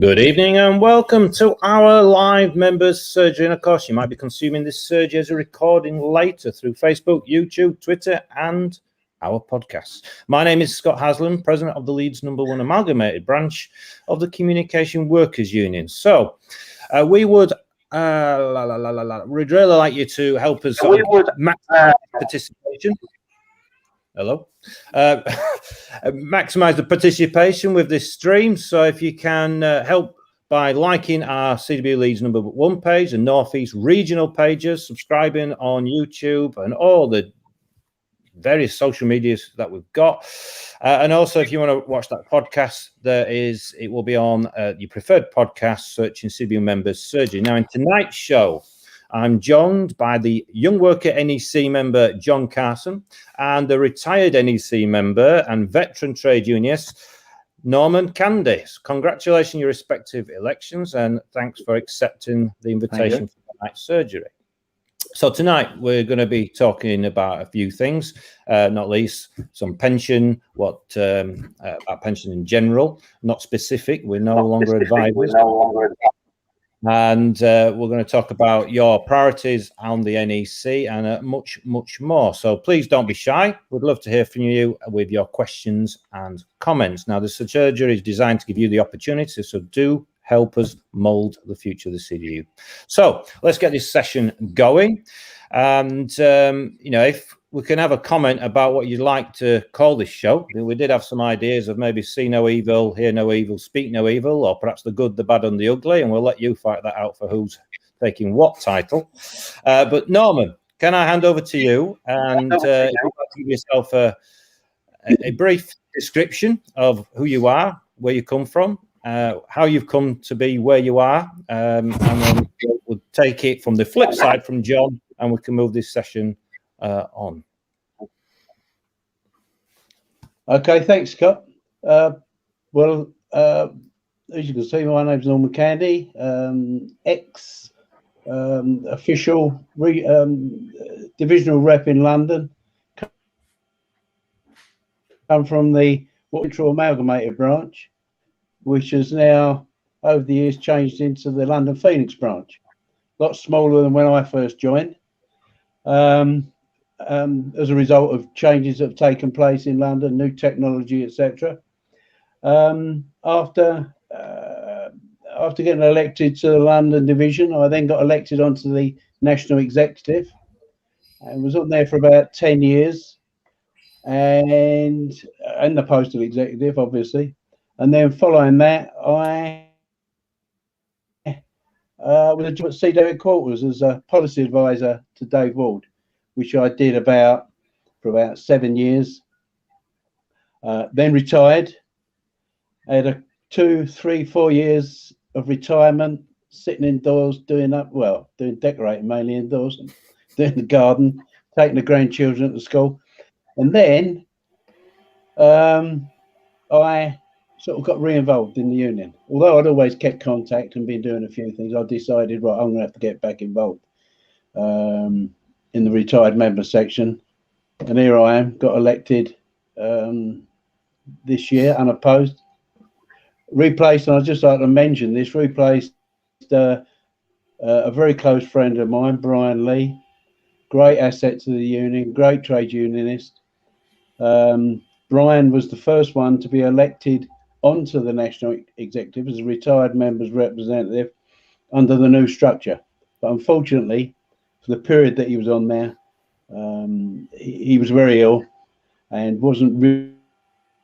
Good evening and welcome to our live members surgery. And of course, you might be consuming this surgery as a recording later through Facebook, YouTube, Twitter, and our podcasts. My name is Scott Haslam, President of the Leeds #1 Amalgamated Branch of the Communication Workers Union. So we would we'd really like you to help us maximize participation. Hello. Maximize the participation with this stream. So if you can help by liking our CW Leeds #1 page and Northeast regional pages, subscribing on YouTube and all the various social medias that we've got. And also, if you want to watch that podcast, it will be on your preferred podcast, searching CW Members Surgery. Now, in tonight's show, I'm joined by the Young Worker NEC member, John Carson, and the retired NEC member and veteran trade unionist, Norman Candice. Congratulations on your respective elections, and thanks for accepting the invitation for tonight's surgery. So tonight we're going to be talking about a few things, not least some pension, about pension in general, not specific. We're no longer advisors. And we're going to talk about your priorities on the NEC and much, much more. So please don't be shy. We'd love to hear from you with your questions and comments. Now, the surgery is designed to give you the opportunity, so do help us mould the future of the CDU. So let's get this session going. And, if we can have a comment about what you'd like to call this show. We did have some ideas of maybe see no evil, hear no evil, speak no evil, or perhaps the good, the bad, and the ugly. And we'll let you fight that out for who's taking what title. But Norman, can I hand over to you? And if you'd like to give yourself a brief description of who you are, where you come from, how you've come to be where you are, and then we'll take it from the flip side from John, and we can move this session on. Okay, thanks, Scott. As you can see, my name's Norman Candy, official divisional rep in London. I'm from the Workers Amalgamated branch, which has now, over the years, changed into the London Phoenix branch. A lot smaller than when I first joined. As a result of changes that have taken place in London, new technology, etc. After getting elected to the London division, I then got elected onto the national executive and was on there for about 10 years, and the postal executive, obviously. And then following that, I was a job at CW headquarters as a policy advisor to Dave Ward, which I did for about 7 years. Then retired. I had 2, 3, 4 years of retirement, sitting indoors, doing decorating mainly indoors, doing the garden, taking the grandchildren to school. And then I sort of got re-involved in the union. Although I'd always kept contact and been doing a few things, I decided, right, I'm going to have to get back involved in the retired member section. And here I am, got elected this year, unopposed. Replaced, and I'd just like to mention this, replaced a very close friend of mine, Brian Lee, great asset to the union, great trade unionist. Brian was the first one to be elected onto the national executive as a retired members representative under the new structure. But unfortunately, for the period that he was on there, he was very ill and wasn't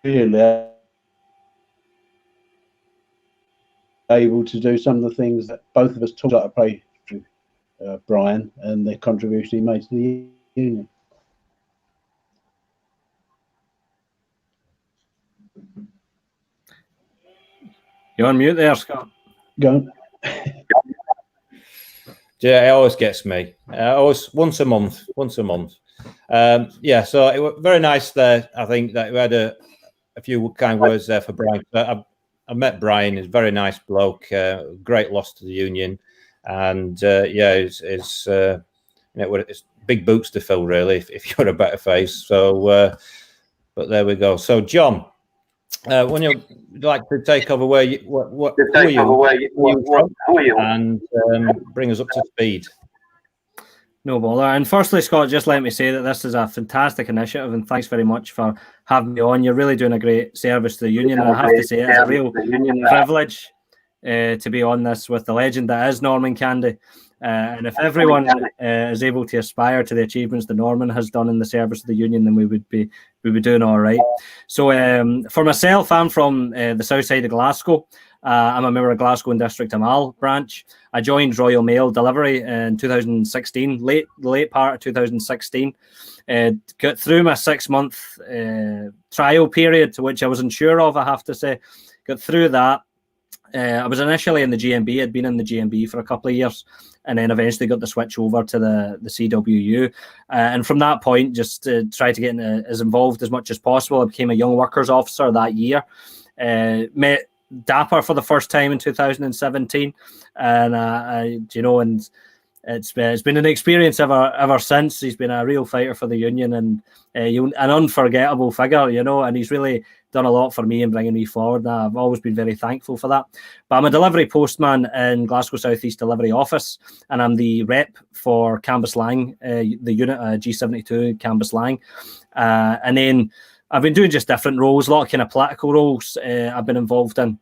really able to do some of the things that both of us talked about. Pray to Brian and the contribution he made to the union. You're on mute there, Scott. Go on. Yeah, it always gets me. Always once a month. So it was very nice there. I think that we had a few kind words there for Brian. I met Brian. He's a very nice bloke. Great loss to the union, and it's big boots to fill, really. If you're a better face. So, but there we go. So, John, when you'd like to take over, who are you, and bring us up to speed. No bother. And firstly, Scott, just let me say that this is a fantastic initiative, and thanks very much for having me on. You're really doing a great service to the union, and I have to say it's a real privilege to be on this with the legend that is Norman Candy. And if everyone is able to aspire to the achievements that Norman has done in the service of the union, then we would be doing all right. So for myself, I'm from the south side of Glasgow. I'm a member of Glasgow and District Amal branch. I joined Royal Mail Delivery in 2016, late part of 2016. Got through my 6-month trial period, to which I was unsure of, I have to say. Got through that. I was initially in the GMB. I'd been in the GMB for a couple of years, and then eventually got the switch over to the CWU. And from that point, just tried to get as involved as much as possible. I became a young workers officer that year. Met Dapper for the first time in 2017, and and it's been an experience ever since. He's been a real fighter for the union, and an unforgettable figure, and he's really done a lot for me and bringing me forward. I've always been very thankful for that. But I'm a delivery postman in Glasgow South East Delivery Office, and I'm the rep for Cambuslang, the unit G72 Cambuslang, and then I've been doing just different roles, a lot of kind of political roles I've been involved in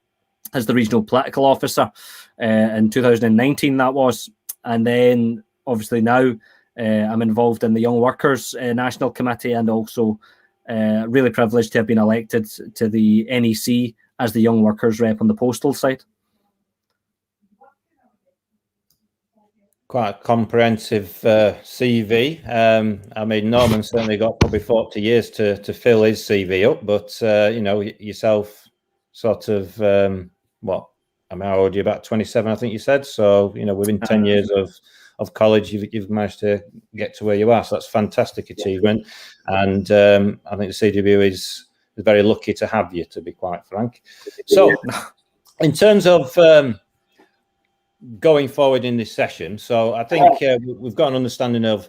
as the regional political officer in 2019, that was. And then obviously now I'm involved in the Young Workers National Committee, and also really privileged to have been elected to the NEC as the Young Workers rep on the postal side. Quite a comprehensive CV. I mean, Norman certainly got probably 40 years to fill his CV up, but yourself sort of how old are you? About 27, I think you said. So within 10 years of college, you've managed to get to where you are. So that's a fantastic achievement, and I think the CWU is very lucky to have you, to be quite frank. So, in terms of going forward in this session, so I think we've got an understanding of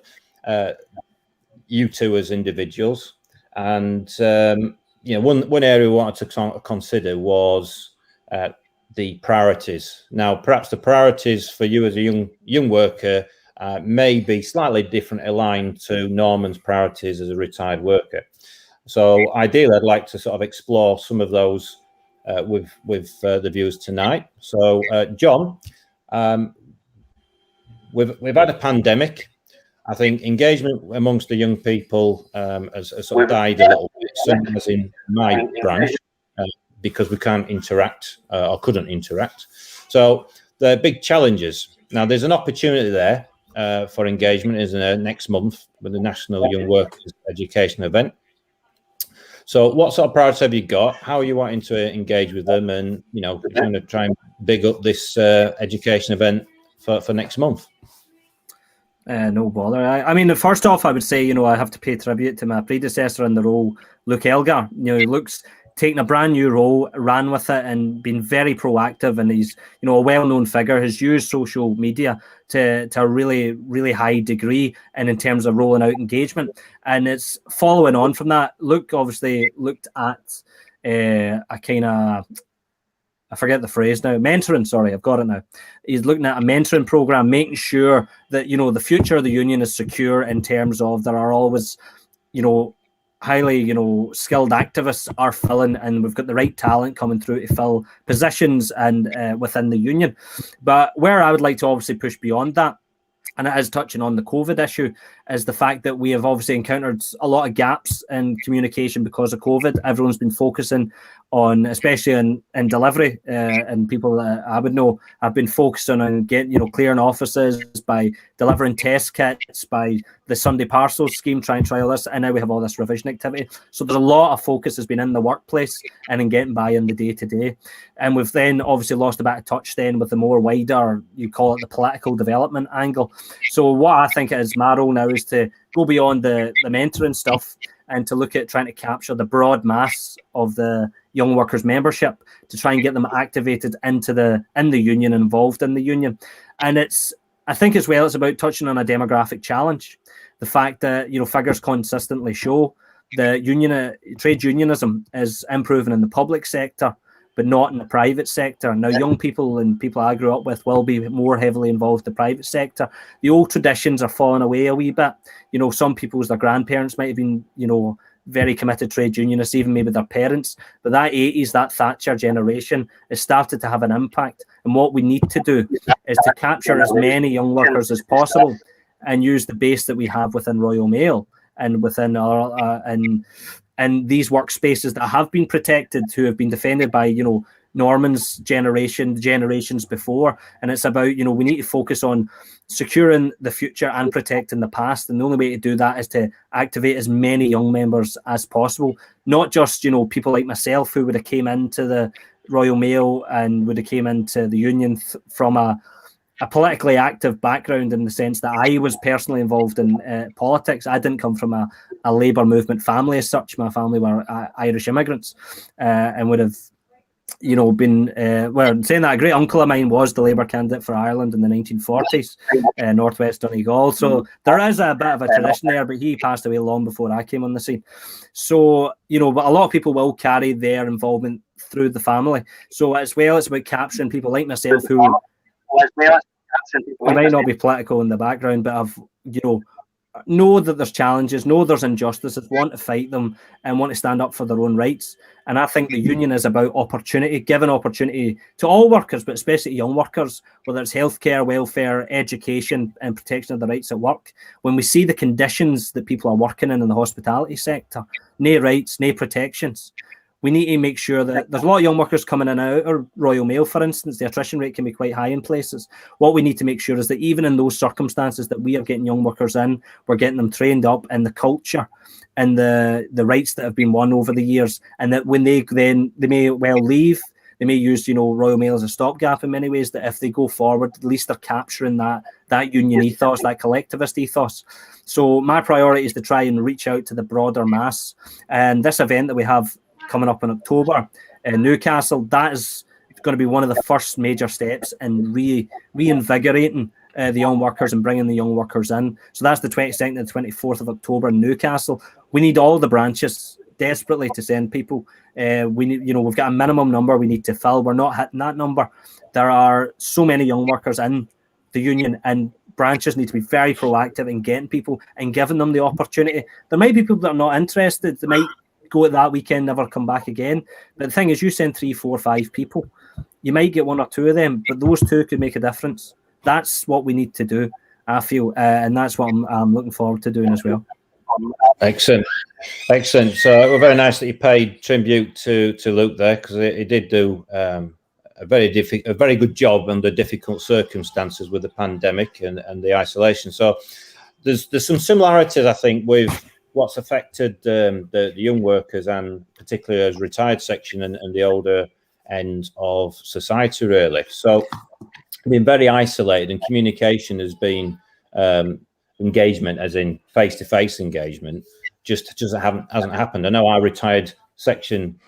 you two as individuals, and one area we wanted to consider was the priorities. Now, perhaps the priorities for you as a young worker may be slightly different, aligned to Norman's priorities as a retired worker. So ideally, I'd like to sort of explore some of those with the viewers tonight. So, John, we've had a pandemic. I think engagement amongst the young people has sort of died a little bit, certainly as in my branch, because we can't interact or couldn't interact. So the big challenges. Now, there's an opportunity there for engagement, isn't there, next month with the National Young Workers Education event. So what sort of priorities have you got? How are you wanting to engage with them, and kind of try and big up this education event for next month? No bother. I mean, first off, I would say, I have to pay tribute to my predecessor in the role, Luke Elgar. Luke's taken a brand new role, ran with it, and been very proactive. And he's, a well-known figure, has used social media to a really, really high degree, and in terms of rolling out engagement. And it's following on from that. Luke obviously looked at a kind of, I forget the phrase now, mentoring, sorry, I've got it now. He's looking at a mentoring program, making sure that, the future of the union is secure in terms of there are always, highly, skilled activists are filling, and we've got the right talent coming through to fill positions and within the union. But where I would like to obviously push beyond that, and it is touching on the COVID issue, is the fact that we have obviously encountered a lot of gaps in communication because of COVID. Everyone's been focusing on, especially in delivery, and people that I would know have been focusing on getting, clearing offices by delivering test kits, by the Sunday parcels scheme, try and trial this, and now we have all this revision activity. So there's a lot of focus has been in the workplace and in getting by in the day-to-day. And we've then obviously lost a bit of touch then with the more wider, you call it the political development angle. So what I think it is my role now is to go beyond the mentoring stuff and to look at trying to capture the broad mass of the young workers membership to try and get them activated in the union, involved in the union. And I think as well, it's about touching on a demographic challenge. The fact that, figures consistently show the trade unionism is improving in the public sector, but not in the private sector. Now, young people and people I grew up with will be more heavily involved in the private sector. The old traditions are falling away a wee bit. You know, some people's, their grandparents might have been, you know, very committed trade unionists, even maybe their parents. But that 80s, that Thatcher generation has started to have an impact. And what we need to do is to capture as many young workers as possible and use the base that we have within Royal Mail and within our and these workspaces that have been protected, who have been defended by, you know, Norman's generation, the generations before. And it's about, you know, we need to focus on securing the future and protecting the past. And the only way to do that is to activate as many young members as possible, not just, you know, people like myself who would have came into the Royal Mail and would have came into the union from a politically active background, in the sense that I was personally involved in politics. I didn't come from a Labour movement family as such. My family were Irish immigrants and would have, you know, been, well, saying that, a great uncle of mine was the Labour candidate for Ireland in the 1940s, Northwest Donegal. So there is a bit of a tradition there, but he passed away long before I came on the scene. So, you know, but a lot of people will carry their involvement through the family. So as well, it's about capturing people like myself who might not be political in the background, but have, you know that there's challenges, know there's injustices, want to fight them and want to stand up for their own rights. And I think the union is about opportunity, giving opportunity to all workers, but especially young workers, whether it's healthcare, welfare, education and protection of the rights at work. When we see the conditions that people are working in the hospitality sector, no rights, no protections, we need to make sure that there's a lot of young workers coming in and out of Royal Mail, for instance. The attrition rate can be quite high in places. What we need to make sure is that even in those circumstances that we are getting young workers in, we're getting them trained up in the culture and the rights that have been won over the years, and that when they may well leave, they may use, you know, Royal Mail as a stopgap in many ways, that if they go forward, at least they're capturing that union ethos, that collectivist ethos. So my priority is to try and reach out to the broader mass. And this event that we have coming up in October in Newcastle, that is going to be one of the first major steps in reinvigorating the young workers and bringing the young workers in. So that's the 22nd and 24th of October in Newcastle. We need all the branches desperately to send people. We need, you know, we've got a minimum number we need to fill. We're not hitting that number. There are so many young workers in the union, and branches need to be very proactive in getting people and giving them the opportunity. There might be people that are not interested. They might go at that weekend, never come back again. But the thing is, you send 3, 4, 5 people, you might get 1 or 2 of them, but those 2 could make a difference. That's what we need to do, I feel, and that's what I'm looking forward to doing as well. Excellent. So we're very nice that you paid tribute to Luke there, because he did do a very good job under difficult circumstances with the pandemic and the isolation. So there's some similarities, I think, with what's affected the young workers, and particularly as retired section and the older end of society, really. So been very isolated, and communication has been engagement, as in face-to-face engagement, just hasn't happened. I know our retired section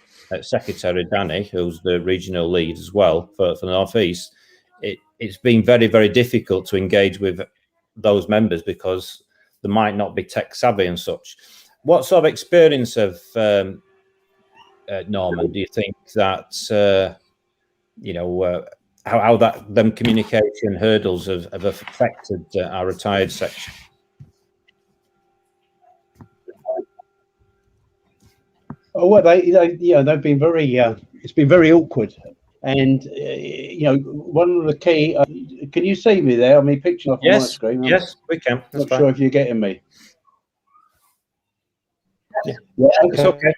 secretary Danny, who's the regional lead as well for the North East, it's been very, very difficult to engage with those members because they might not be tech savvy and such. What sort of experience of Norman do you think that how that them communication hurdles have affected our retired section? Oh, well, they've been very. It's been very awkward, and one of the key. Can you see me there? I mean, picture off my screen. Yes, we can. Not sure if you're getting me. Yeah, okay. It's okay.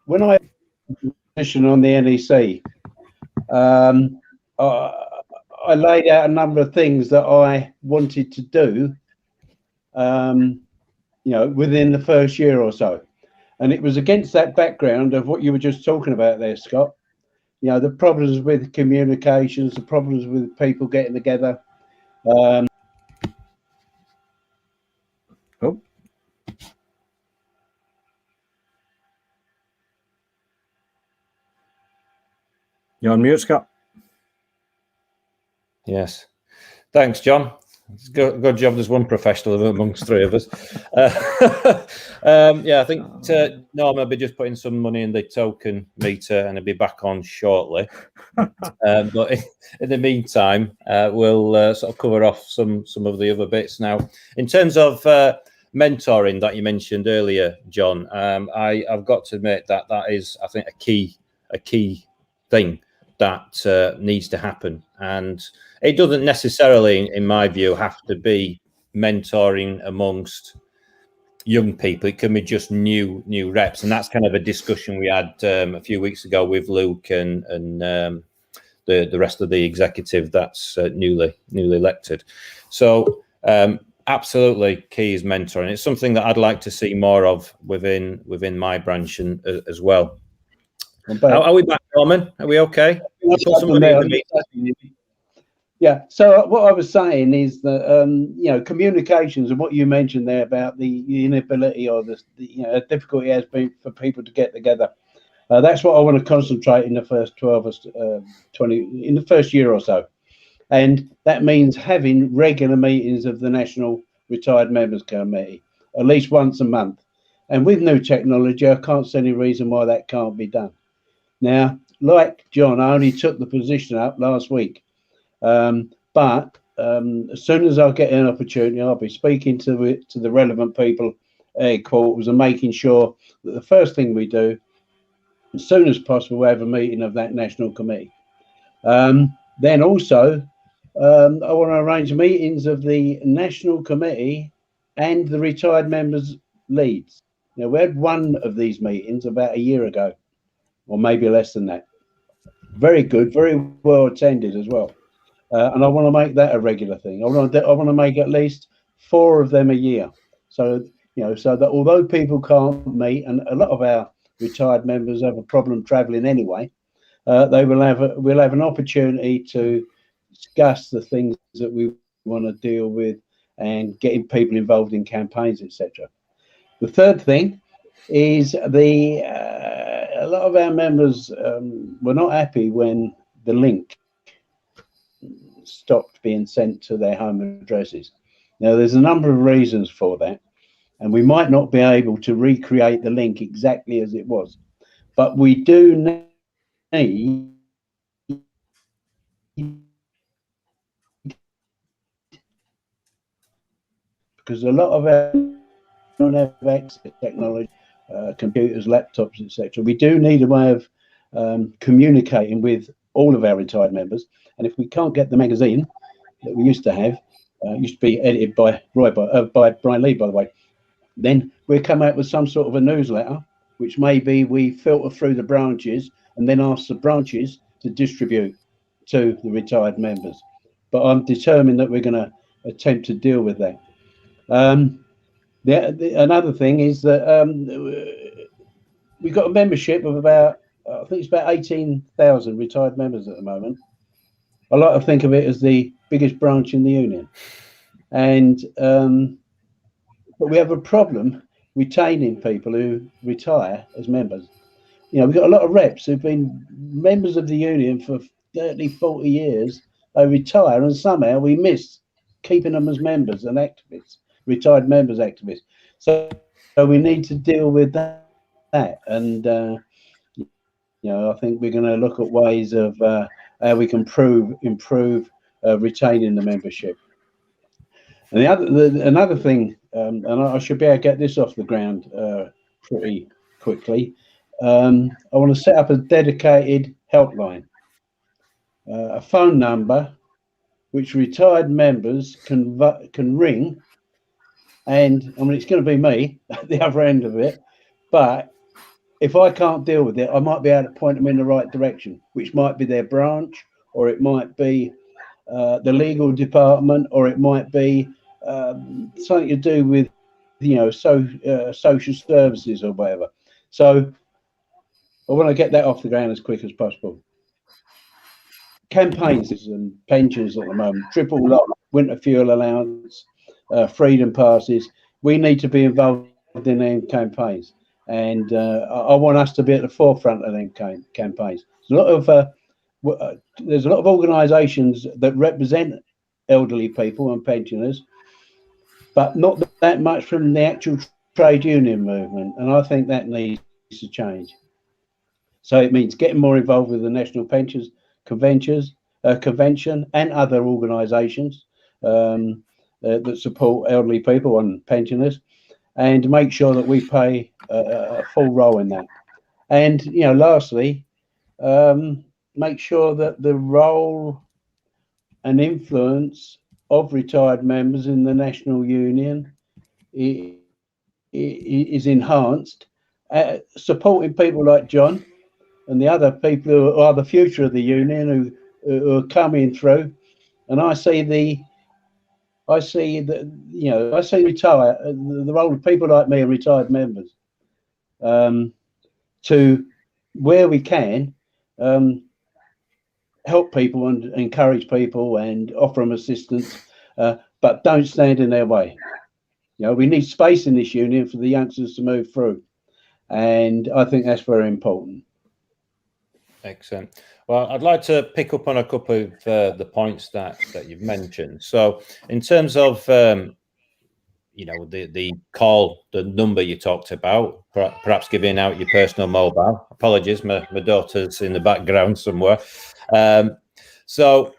When I position on the NEC, I laid out a number of things that I wanted to do, within the first year or so. And it was against that background of what you were just talking about there, Scott. The problems with communications, the problems with people getting together. You're on mute, Scott. Yes. Thanks, John. It's good job there's one professional amongst three of us. Yeah, I think Norm will be just putting some money in the token meter and he'll be back on shortly. But in the meantime, we'll sort of cover off some of the other bits now. In terms of mentoring that you mentioned earlier, John, I've got to admit that is, I think, a key thing that needs to happen. And it doesn't necessarily, in my view, have to be mentoring amongst young people. It can be just new reps, and that's kind of a discussion we had a few weeks ago with Luke and the rest of the executive that's newly elected. So absolutely key is mentoring. It's something that I'd like to see more of within my branch and as well. Are we back, Norman? Are we okay? Yeah. So what I was saying is that communications and what you mentioned there about the inability or the difficulty has been for people to get together. That's what I want to concentrate in the first 12 or 20 in the first year or so, and that means having regular meetings of the National Retired Members Committee at least once a month. And with new technology, I can't see any reason why that can't be done. Now, like John, I only took the position up last week, but as soon as I get an opportunity, I'll be speaking to the relevant people at headquarters and making sure that the first thing we do, as soon as possible, we have a meeting of that national committee. Then also, I want to arrange meetings of the national committee and the retired members' leads. Now, we had one of these meetings about a year ago, or maybe less than that. Very good, very well attended as well. And I want to make that a regular thing. I want to make at least 4 of them a year. So, so that although people can't meet, and a lot of our retired members have a problem traveling anyway, we'll have an opportunity to discuss the things that we want to deal with and getting people involved in campaigns, etc. The third thing is a lot of our members were not happy when the link stopped being sent to their home addresses. Now, there's a number of reasons for that, and we might not be able to recreate the link exactly as it was, but we do need because a lot of our don't have access to technology, computers, laptops, etc. We do need a way of communicating with all of our retired members. And if we can't get the magazine that we used to have, used to be edited by Brian Lee, by the way, then we'll come out with some sort of a newsletter, which maybe we filter through the branches and then ask the branches to distribute to the retired members. But I'm determined that we're going to attempt to deal with that. Another thing is that we've got a membership of about, I think it's about 18,000 retired members at the moment. I like to think of it as the biggest branch in the union. And but we have a problem retaining people who retire as members. We've got a lot of reps who've been members of the union for 30, 40 years. They retire and somehow we miss keeping them as members and activists, retired members activists. So we need to deal with that. And, I think we're going to look at ways of how we can improve retaining the membership. And another thing, and I should be able to get this off the ground pretty quickly. I want to set up a dedicated helpline, a phone number which retired members can ring. And I mean, it's going to be me at the other end of it, but if I can't deal with it, I might be able to point them in the right direction, which might be their branch, or it might be the legal department, or it might be something to do with, social services or whatever. So I want to get that off the ground as quick as possible. Campaigns and pensions at the moment, triple lock, winter fuel allowance, freedom passes. We need to be involved in them campaigns, and I want us to be at the forefront of them campaigns. There's a lot of organisations that represent elderly people and pensioners, but not that much from the actual trade union movement. And I think that needs to change. So it means getting more involved with the National Pensions Convention and other organisations that support elderly people and pensioners, and make sure that we play a full role in that. And lastly, make sure that the role and influence of retired members in the National Union is enhanced, supporting people like John and the other people who are the future of the union, who are coming through. And I see the role of people like me and retired members, to where we can help people and encourage people and offer them assistance, but don't stand in their way. We need space in this union for the youngsters to move through, and I think that's very important. Excellent. Well, I'd like to pick up on a couple of the points that you've mentioned. So in terms of the call, the number you talked about, perhaps giving out your personal mobile. Apologies, my daughter's in the background somewhere. So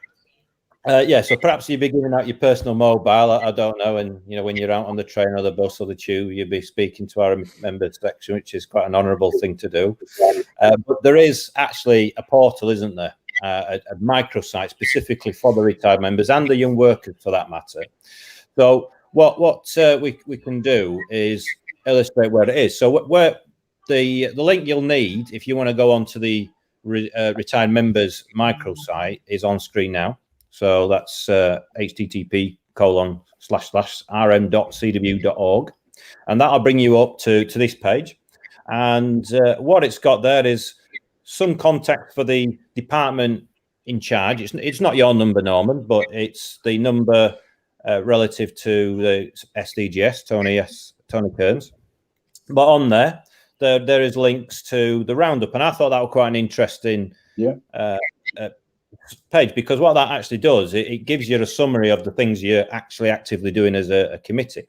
perhaps you'd be giving out your personal mobile. I don't know, and when you're out on the train or the bus or the tube, you'll be speaking to our members section, which is quite an honourable thing to do. But there is actually a portal, isn't there? A microsite specifically for the retired members and the young workers, for that matter. So what we can do is illustrate where it is. So where the link you'll need if you want to go onto the retired members microsite is on screen now. So that's http://rm.cw.org, and that'll bring you up to this page. And what it's got there is some contact for the department in charge. It's not your number, Norman, but it's the number relative to the SDGS, Tony Kearns. But on there is links to the roundup, and I thought that was quite an interesting page, because what that actually does, it gives you a summary of the things you're actually actively doing as a committee,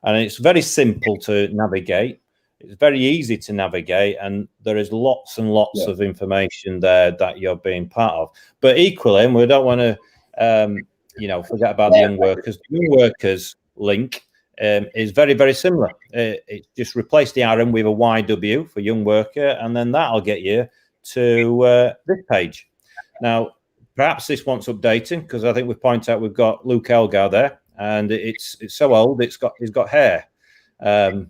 and it's very simple to navigate. It's very easy to navigate, and there is lots and lots of information there that you're being part of. But equally, and we don't want to forget about the young workers. The young workers link is very, very similar. It just replace the RM with a YW for young worker, and then that'll get you to this page. Now, perhaps this wants updating, because I think we point out we've got Luke Elgar there, and it's so old he's got hair. But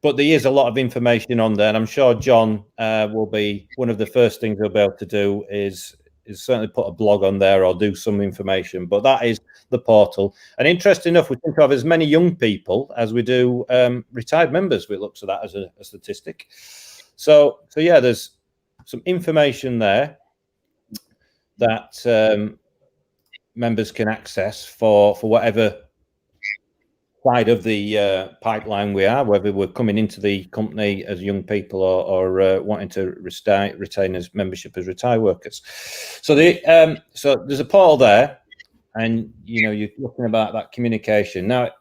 there is a lot of information on there, and I'm sure John will be one of the first things he'll be able to do is certainly put a blog on there or do some information. But that is the portal, and interesting enough, we think of as many young people as we do retired members. We look at that as a statistic. So yeah, there's some information there that members can access for whatever side of the pipeline we are, whether we're coming into the company as young people or wanting to retain as membership as retired workers. So there's a portal there, and you're talking about that communication. Now,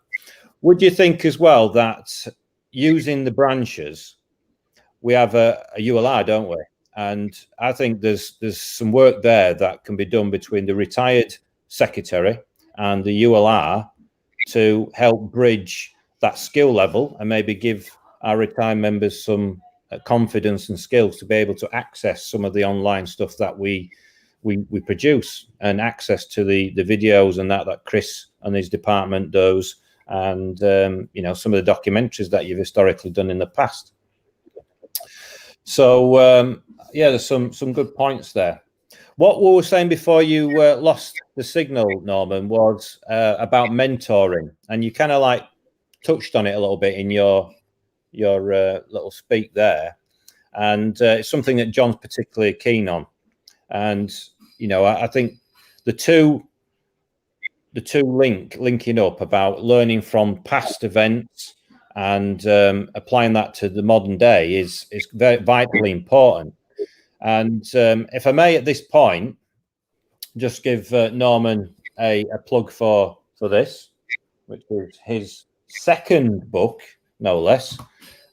would you think as well that using the branches, we have a ULR, don't we? And I think there's some work there that can be done between the retired secretary and the ULR to help bridge that skill level and maybe give our retired members some confidence and skills to be able to access some of the online stuff that we produce, and access to the videos and that Chris and his department does, and some of the documentaries that you've historically done in the past. So there's some good points there. What we were saying before you lost the signal, Norman, was about mentoring, and you kind of touched on it a little bit in your little speak there, and it's something that John's particularly keen on. And I think the two linking up about learning from past events and applying that to the modern day is very vitally important. And if I may, at this point, just give Norman a plug for this, which is his second book, no less.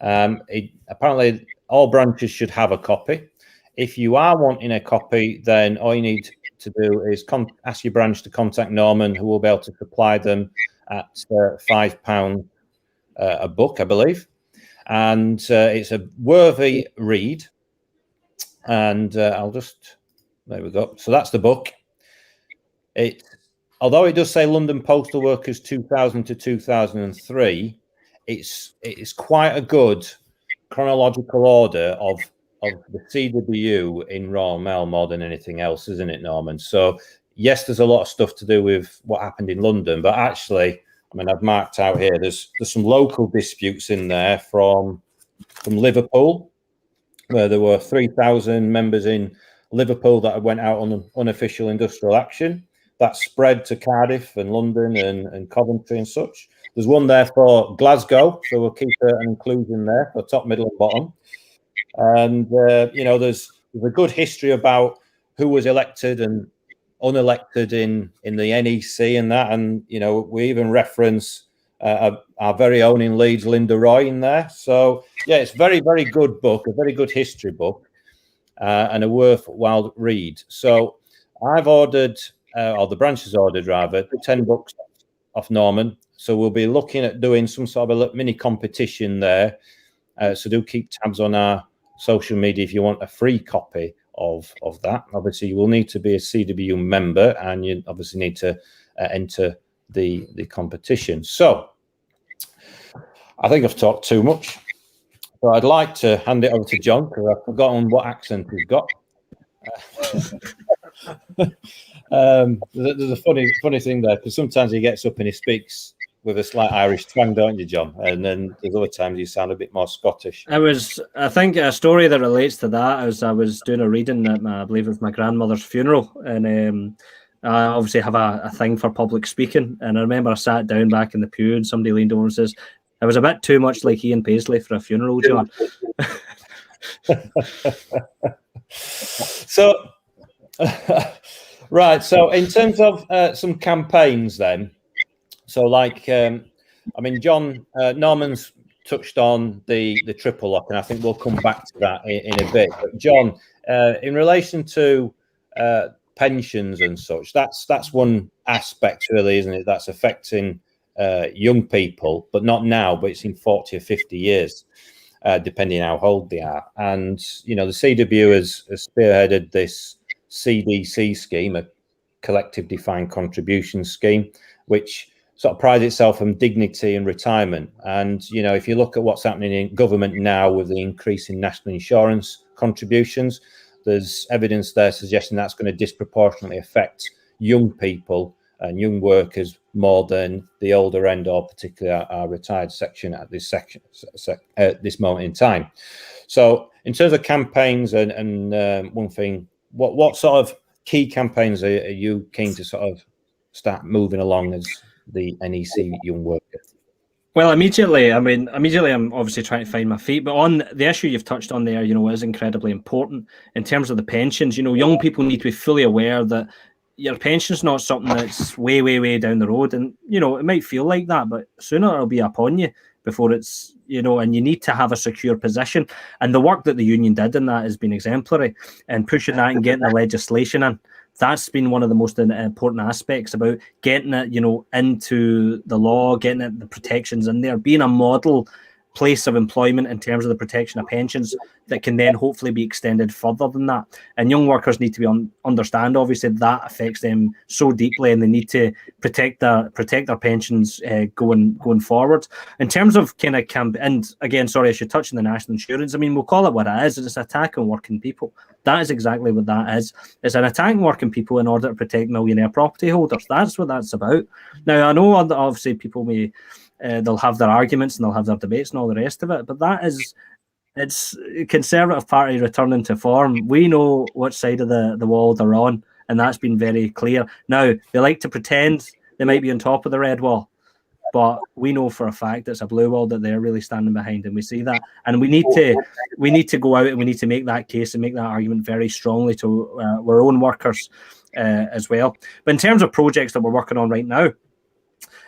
Apparently, all branches should have a copy. If you are wanting a copy, then all you need to do is ask your branch to contact Norman, who will be able to supply them at £5 a book, I believe. And it's a worthy read. And there we go. So that's the book. Although it does say London Postal Workers 2000 to 2003, it's quite a good chronological order of the CWU in Royal Mail more than anything else, isn't it, Norman? So yes, there's a lot of stuff to do with what happened in London, but actually, I mean, I've marked out here, there's some local disputes in there from Liverpool, where there were 3,000 members in Liverpool that went out on unofficial industrial action. That spread to Cardiff and London and Coventry and such. There's one there for Glasgow, so we'll keep an inclusion there for top, middle, and bottom. And there's a good history about who was elected and unelected in the NEC and that. And we even reference our very own in Leeds, Linda Roy, in there. So yeah, it's a very, very good book, a very good history book, and a worthwhile read. So I've ordered, or the branch has ordered rather, 10 books off Norman. So we'll be looking at doing some sort of a mini competition there. So do keep tabs on our social media if you want a free copy of that. Obviously, you will need to be a CWU member, and you obviously need to enter the competition. So I think I've talked too much. So I'd like to hand it over to John, because I've forgotten what accent he's got. There's a funny thing there, because sometimes he gets up and he speaks with a slight Irish twang, don't you, John? And then there's other times you sound a bit more Scottish. I think a story that relates to that is I was doing a reading at I believe it was my grandmother's funeral, and I obviously have a thing for public speaking. And I remember I sat down back in the pew and somebody leaned over and says, "It was a bit too much like Ian Paisley for a funeral, John." So, right. So in terms of some campaigns then, so like, John, Norman's touched on the triple lock, and I think we'll come back to that in a bit. But John, in relation to pensions and such, that's one aspect really, isn't it? That's affecting young people, but not now, but it's in 40 or 50 years, depending how old they are. And, the CW has spearheaded this CDC scheme, a collective defined contribution scheme, which sort of prides itself on dignity and retirement. And, if you look at what's happening in government now with the increase in national insurance contributions, there's evidence there suggesting that's going to disproportionately affect young people and young workers more than the older end, or particularly our retired section at this moment in time. So in terms of campaigns and one thing, what sort of key campaigns are you keen to sort of start moving along as the NEC young worker? Well, immediately I'm obviously trying to find my feet, but on the issue you've touched on there, is incredibly important in terms of the pensions. Young people need to be fully aware that your pension's not something that's way, way, way down the road. And, it might feel like that, but sooner it'll be upon you before it's, and you need to have a secure position. And the work that the union did in that has been exemplary, and pushing that and getting the legislation in. That's been one of the most important aspects about getting it, into the law, getting it, the protections in there, being a model place of employment in terms of the protection of pensions that can then hopefully be extended further than that. And young workers need to be understand, obviously, that affects them so deeply, and they need to protect their pensions going forward. In terms of kind of and again, sorry, I should touch on the national insurance. We'll call it what it is. It's an attack on working people. That is exactly what that is. It's an attack on working people in order to protect millionaire property holders. That's what that's about. Now, I know obviously people may they'll have their arguments and they'll have their debates and all the rest of it, but it's Conservative Party returning to form. We know what side of the wall they're on, and that's been very clear. Now, they like to pretend they might be on top of the red wall, but we know for a fact it's a blue wall that they're really standing behind, and we see that. And we need to go out and we need to make that case and make that argument very strongly to our own workers as well. But in terms of projects that we're working on right now,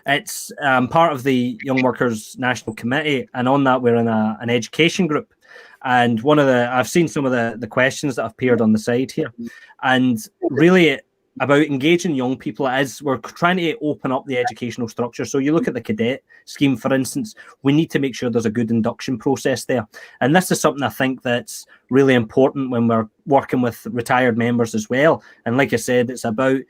it's part of the Young Workers National Committee, and on that we're in an education group. And I've seen some of the questions that have appeared on the side here, and really about engaging young people we're trying to open up the educational structure. So you look at the cadet scheme, for instance, we need to make sure there's a good induction process there. And this is something I think that's really important when we're working with retired members as well. And like I said, it's about,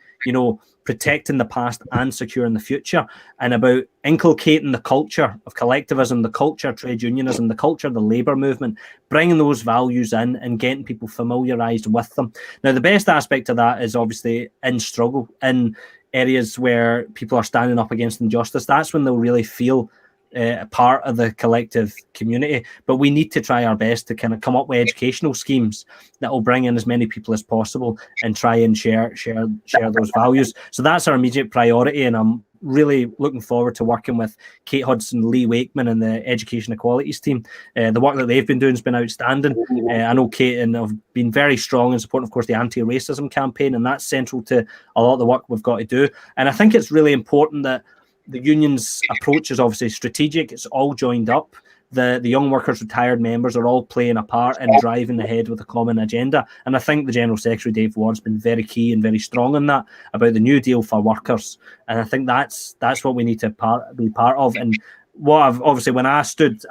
protecting the past and securing the future, and about inculcating the culture of collectivism, the culture of trade unionism, the culture of the labour movement, bringing those values in and getting people familiarised with them. Now, the best aspect of that is obviously in struggle, in areas where people are standing up against injustice. That's when they'll really feel a part of the collective community. But we need to try our best to kind of come up with educational schemes that will bring in as many people as possible and try and share those values. So that's our immediate priority, and I'm really looking forward to working with Kate Hudson, Lee Wakeman, and the Education Equalities team. The work that they've been doing has been outstanding. I know Kate and have been very strong in support, of course, the anti-racism campaign, and that's central to a lot of the work we've got to do. And I think it's really important that the union's approach is obviously strategic. It's all joined up. The Young Workers retired members are all playing a part in driving ahead with a common agenda. And I think the General Secretary, Dave Ward's been very key and very strong on that, about the new deal for workers. And I think that's what we need to be part of. And when I stood,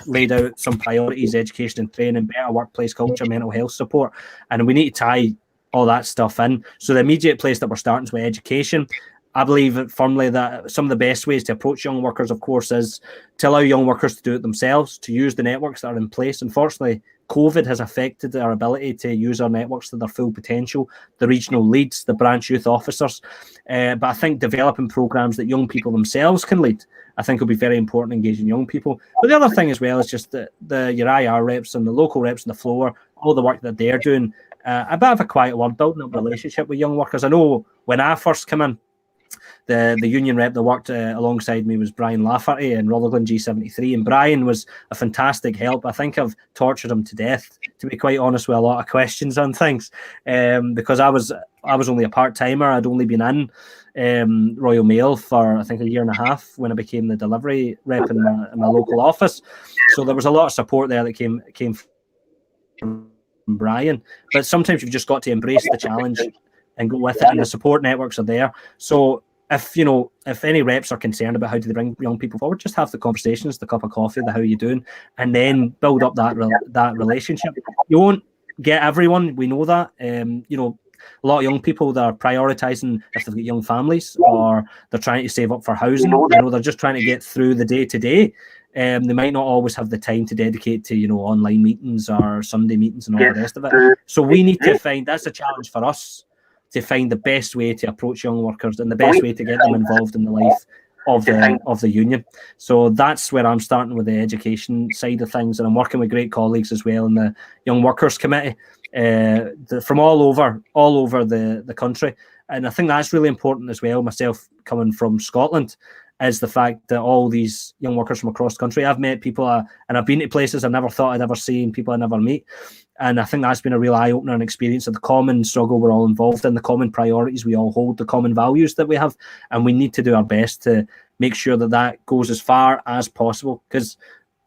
laid out some priorities: education and training, better workplace culture, mental health support. And we need to tie all that stuff in. So the immediate place that we're starting is with education. I believe firmly that some of the best ways to approach young workers, of course, is to allow young workers to do it themselves, to use the networks that are in place. Unfortunately, COVID has affected our ability to use our networks to their full potential, the regional leads, the branch youth officers. But I think developing programs that young people themselves can lead, I think will be very important, engaging young people. But the other thing as well is just your IR reps and the local reps on the floor, all the work that they're doing, a bit of a quiet word, building a relationship with young workers. I know when I first came in, the union rep that worked alongside me was Brian Lafferty in Rutherglen G73, and Brian was a fantastic help. I think I've tortured him to death, to be quite honest, with a lot of questions on things, because I was only a part-timer. I'd only been in Royal Mail for I think a year and a half when I became the delivery rep in my local office. So there was a lot of support there that came from Brian. But sometimes you've just got to embrace the challenge and go with it, and the support networks are there. So if any reps are concerned about how do they bring young people forward, just have the conversations, the cup of coffee, the how you doing, and then build up that relationship. You won't get everyone, we know that. A lot of young people that are prioritising if they've got young families, or they're trying to save up for housing. They're just trying to get through the day to day. They might not always have the time to dedicate to online meetings or Sunday meetings and all the rest of it. So we need to find, that's a challenge for us, to find the best way to approach young workers and the best way to get them involved in the life of the union. So that's where I'm starting with the education side of things, and I'm working with great colleagues as well in the Young Workers Committee from all over the country. And I think that's really important as well. Myself coming from Scotland, is the fact that all these young workers from across the country, I've met people and I've been to places I never thought I'd ever see, and people I never meet. And I think that's been a real eye-opener and experience of the common struggle we're all involved in, the common priorities we all hold, the common values that we have. And we need to do our best to make sure that goes as far as possible. Because,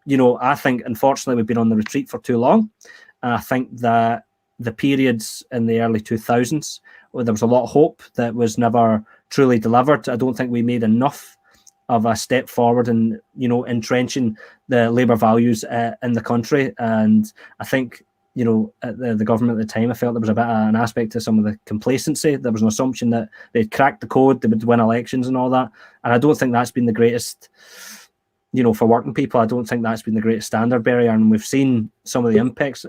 I think, unfortunately, we've been on the retreat for too long. And I think that the periods in the early 2000s, where there was a lot of hope that was never truly delivered, I don't think we made enough of a step forward in, entrenching the labour values in the country. And I think, the government at the time, I felt there was a bit of an aspect to some of the complacency. There was an assumption that they'd cracked the code, they would win elections and all that. And I don't think that's been the greatest, for working people. I don't think that's been the greatest standard barrier. And we've seen some of the impacts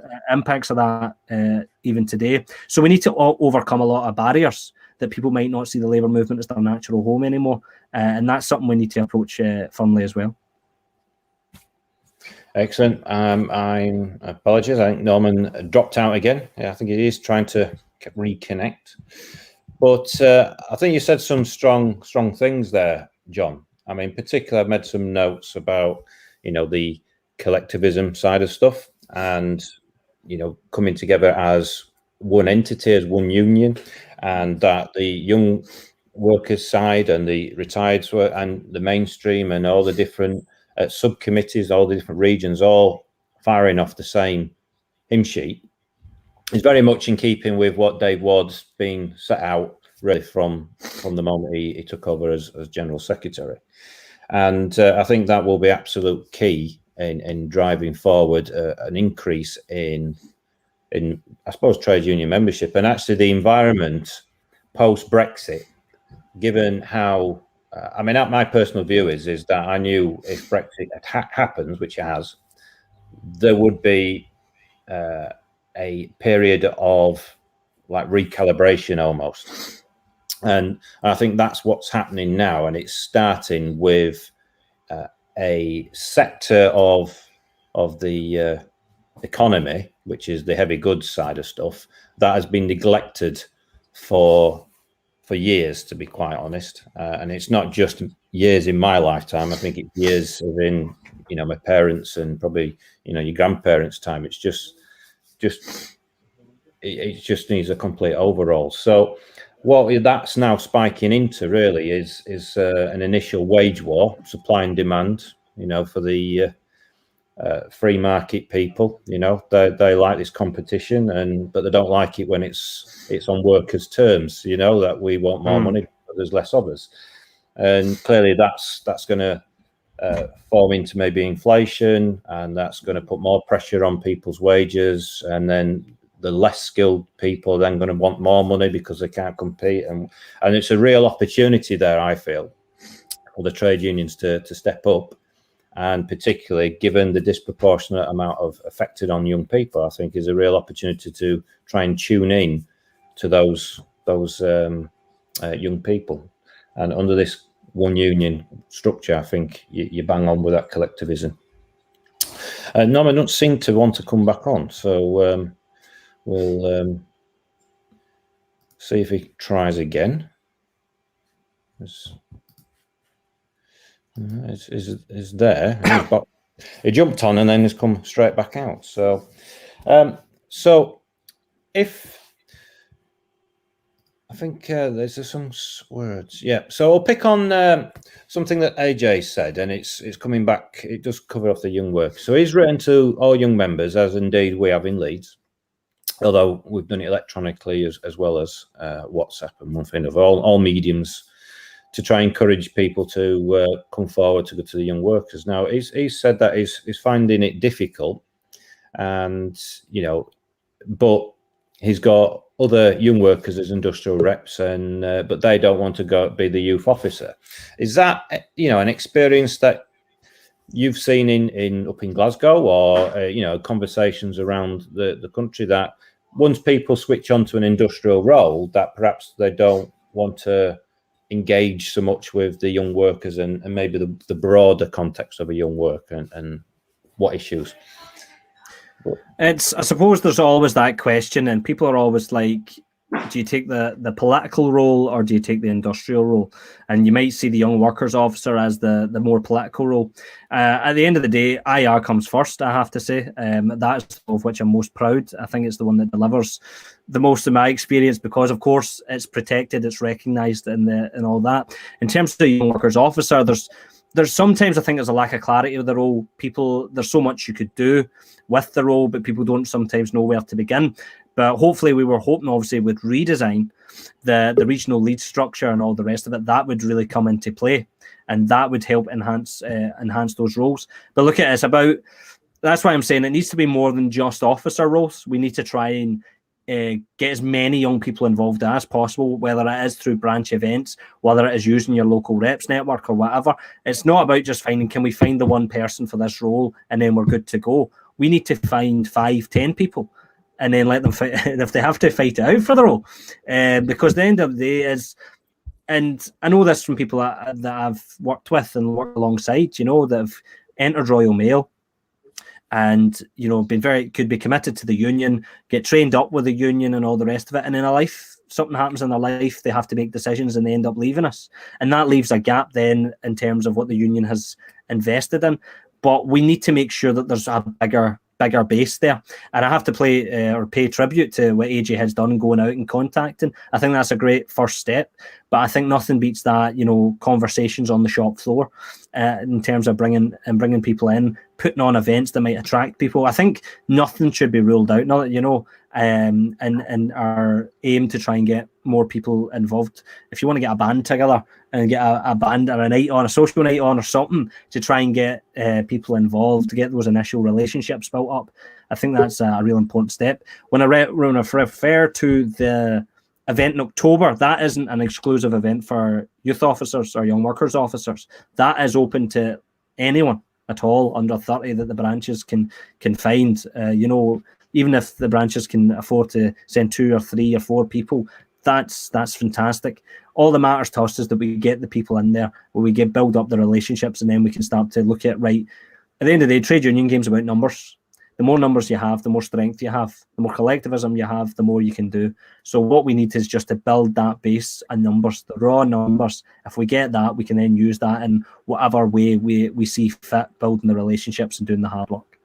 of that even today. So we need to overcome a lot of barriers that people might not see the labour movement as their natural home anymore. And that's something we need to approach firmly as well. Excellent. I apologize. I think Norman dropped out again. I think he is trying to reconnect. But I think you said some strong things there, John. I mean, particularly, I've made some notes about, the collectivism side of stuff, and, coming together as one entity, as one union. and that the young workers side and the retireds were, and the mainstream and all the different subcommittees, all the different regions, all firing off the same hymn sheet, is very much in keeping with what Dave Ward's been set out really from the moment he took over as General Secretary. And I think that will be absolute key in driving forward an increase in I suppose trade union membership, and actually the environment post Brexit. Given how, I mean, my personal view is that I knew if Brexit happens, which it has, there would be a period of like recalibration almost, and I think that's what's happening now, and it's starting with a sector of the economy, which is the heavy goods side of stuff, that has been neglected for years, to be quite honest. And it's not just years in my lifetime. I think it's years in, my parents and probably, your grandparents' time. It's just it just needs a complete overhaul. So what that's now spiking into really is an initial wage war, supply and demand, for the free market people. They like this competition, but they don't like it when it's on workers' terms. That we want more money, but there's less of us, and clearly that's going to form into maybe inflation, and that's going to put more pressure on people's wages, and then the less skilled people are then going to want more money because they can't compete, and it's a real opportunity there, I feel, for the trade unions to step up. And particularly given the disproportionate amount of affected on young people, I think is a real opportunity to try and tune in to those young people. And under this one union structure, I think you bang on with that collectivism. Norman don't seem to want to come back on, so we'll see if he tries again. Is there? He jumped on and then has come straight back out. So, if I think there's some words, yeah. So I'll pick on something that AJ said, and it's coming back. It does cover off the young work. So he's written to all young members, as indeed we have in Leeds, although we've done it electronically as well as WhatsApp and one thing of all mediums, to try and encourage people to come forward to go to the young workers. Now, he's said that he's finding it difficult, and but he's got other young workers as industrial reps, and but they don't want to go be the youth officer. Is that an experience that you've seen in up in Glasgow, or conversations around the country, that once people switch onto an industrial role, that perhaps they don't want to engage so much with the young workers and maybe the broader context of a young worker and what issues? I suppose there's always that question, and people are always like, do you take the political role or do you take the industrial role? And you might see the young workers officer as the more political role. At the end of the day, IR comes first, I have to say. That's of which I'm most proud. I think it's the one that delivers the most in my experience, because of course it's protected, it's recognised, and all that. In terms of the young workers officer, there's sometimes I think there's a lack of clarity of the role. There's so much you could do with the role, but people don't sometimes know where to begin. But hopefully we were hoping, obviously, with redesign, the regional lead structure and all the rest of it, that would really come into play, and that would help enhance those roles. But look at it, that's why I'm saying it needs to be more than just officer roles. We need to try and get as many young people involved as possible, whether it is through branch events, whether it is using your local reps network or whatever. It's not about just can we find the one person for this role and then we're good to go. We need to find 5-10 people and then let them fight, if they have to, fight it out for the role. Because the end of the day is, and I know this from people that I've worked with and worked alongside, that have entered Royal Mail and, could be committed to the union, get trained up with the union and all the rest of it. And in a life, something happens in their life, they have to make decisions and they end up leaving us. And that leaves a gap then in terms of what the union has invested in. But we need to make sure that there's a bigger bigger base there. And I have to pay tribute to what AJ has done, going out and contacting. I think that's a great first step, but I think nothing beats that, conversations on the shop floor in terms of bringing people in, putting on events that might attract people. I think nothing should be ruled out. Not that, and our aim to try and get more people involved. If you want to get a band together and get a band or a social night on or something to try and get people involved, to get those initial relationships built up, I think that's a real important step. When I refer to the event in October, that isn't an exclusive event for youth officers or young workers officers. That is open to anyone at all under 30 that the branches can find. Even if the branches can afford to send 2 or 3 or 4 people, that's fantastic. All that matters to us is that we get the people in there, where we build up the relationships, and then we can start to look at, right, at the end of the day, trade union game's about numbers. The more numbers you have, the more strength you have. The more collectivism you have, the more you can do. So what we need is just to build that base and numbers, the raw numbers. If we get that, we can then use that in whatever way we see fit, building the relationships and doing the hard work.